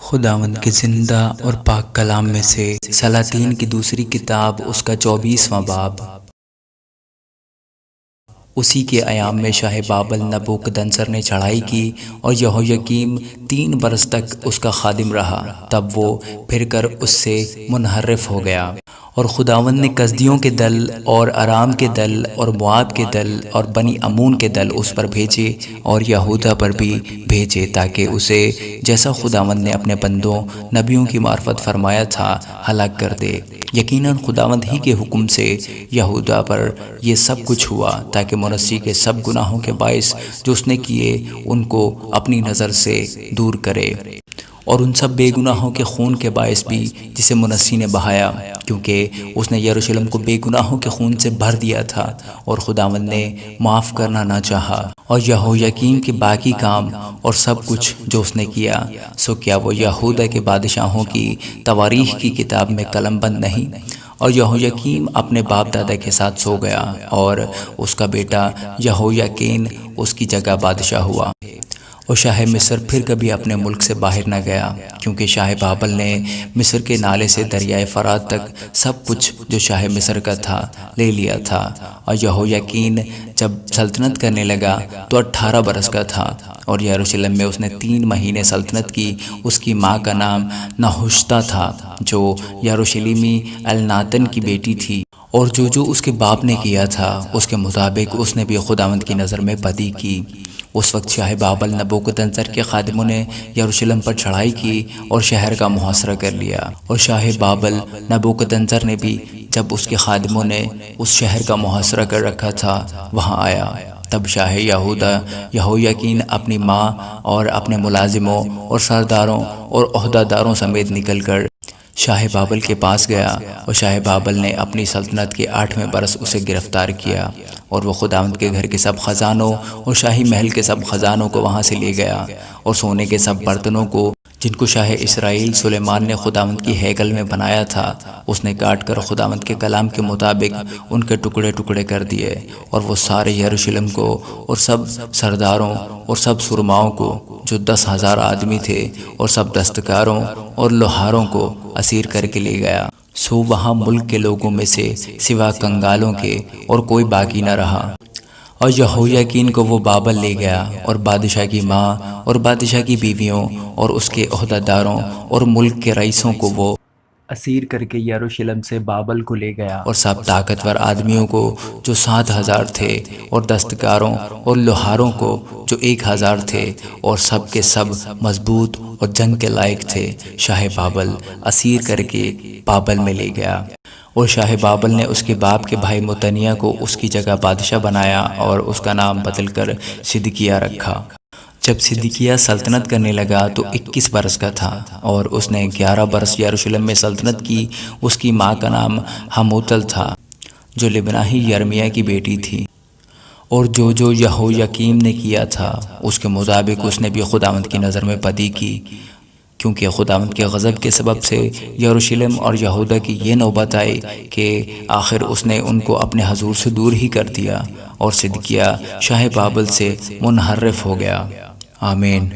خداوند کے زندہ اور پاک کلام میں سے سلاطین کی دوسری کتاب اس کا 24واں باب۔ اسی کے ایام میں شاہ بابل نبوکدنصر نے چڑھائی کی اور یہویاکیم 3 برس تک اس کا خادم رہا۔ تب وہ پھر کر اس سے منحرف ہو گیا، اور خداوند نے کسدیوں کے دل اور ارام کے دل اور مواب کے دل اور بنی امون کے دل اس پر بھیجے اور یہودا پر بھی بھیجے، تاکہ اسے جیسا خداوند نے اپنے بندوں نبیوں کی معرفت فرمایا تھا ہلاک کر دے۔ یقیناً خداوند ہی کے حکم سے یہودا پر یہ سب کچھ ہوا، تاکہ منسی کے سب گناہوں کے باعث جو اس نے کیے ان کو اپنی نظر سے دور کرے، اور ان سب بے گناہوں کے خون کے باعث بھی جسے منسی نے بہایا، کیونکہ اس نے یروشلم کو بے گناہوں کے خون سے بھر دیا تھا اور خداوند نے معاف کرنا نہ چاہا۔ اور یہویاکین کے باقی کام اور سب کچھ جو اس نے کیا، سو کیا وہ یہودا کے بادشاہوں کی تواریخ کی کتاب میں قلم بند نہیں؟ اور یہویاکیم اپنے باپ دادا کے ساتھ سو گیا، اور اس کا بیٹا یہویاکین اس کی جگہ بادشاہ ہوا۔ اور شاہ مصر پھر کبھی اپنے ملک سے باہر نہ گیا، کیونکہ شاہ بابل نے مصر کے نالے سے دریائے فرات تک سب کچھ جو شاہ مصر کا تھا لے لیا تھا۔ اور یہویاکین جب سلطنت کرنے لگا تو 18 برس کا تھا، اور یروشلم میں اس نے 3 مہینے سلطنت کی۔ اس کی ماں کا نام نحشتہ تھا، جو یروشلیمی الناتن کی بیٹی تھی، اور جو اس کے باپ نے کیا تھا اس کے مطابق اس نے بھی خداوند کی نظر میں بدی کی۔ اس وقت شاہ بابل نبوکدنصر کے خادموں نے یروشلم پر چڑھائی کی اور شہر کا محاصرہ کر لیا، اور شاہ بابل نبوکدنصر نے بھی جب اس کے خادموں نے اس شہر کا محاصرہ کر رکھا تھا وہاں آیا، تب شاہ یہودا یہویاکین اپنی ماں اور اپنے ملازموں اور سرداروں اور عہدیداروں سمیت نکل کر شاہ بابل کے پاس گیا، اور شاہ بابل نے اپنی سلطنت کے 8ویں برس اسے گرفتار کیا، اور وہ خداوند کے گھر کے سب خزانوں اور شاہی محل کے سب خزانوں کو وہاں سے لے گیا، اور سونے کے سب برتنوں کو جن کو شاہ اسرائیل سلیمان نے خداوند کی ہیکل میں بنایا تھا، اس نے کاٹ کر خداوند کے کلام کے مطابق ان کے ٹکڑے ٹکڑے کر دیے، اور وہ سارے یروشلم کو اور سب سرداروں اور سب سرماؤں کو جو 10,000 آدمی تھے اور سب دستکاروں اور لوہاروں کو اسیر کر کے لے گیا۔ سو وہاں ملک کے لوگوں میں سے سوا کنگالوں کے اور کوئی باقی نہ رہا۔ اور یہویاکین کو وہ بابل لے گیا، اور بادشاہ کی ماں اور بادشاہ کی بیویوں اور اس کے عہدیداروں اور ملک کے رئیسوں کو وہ اسیر کر کے یروشلم سے بابل کو لے گیا، اور سب طاقتور آدمیوں کو جو 7,000 تھے، اور دستکاروں اور لوہاروں کو جو 1,000 تھے، اور سب کے سب مضبوط اور جنگ کے لائق تھے، شاہ بابل اسیر کر کے بابل میں لے گیا۔ اور شاہ بابل نے اس کے باپ کے بھائی متنیہ کو اس کی جگہ بادشاہ بنایا، اور اس کا نام بدل کر صدقیہ رکھا۔ جب صدقیہ سلطنت کرنے لگا تو 21 برس کا تھا، اور اس نے 11 برس یروشلم میں سلطنت کی۔ اس کی ماں کا نام حموتل تھا، جو لبناہی یرمیہ کی بیٹی تھی۔ اور جو یہویاکیم نے کیا تھا اس کے مطابق اس نے بھی خداوند کی نظر میں بدی کی، کیونکہ خداوند کے غضب کے سبب سے یروشلم اور یہودا کی یہ نوبت آئی کہ آخر اس نے ان کو اپنے حضور سے دور ہی کر دیا، اور صدقیہ شاہ بابل سے منحرف ہو گیا۔ آمین۔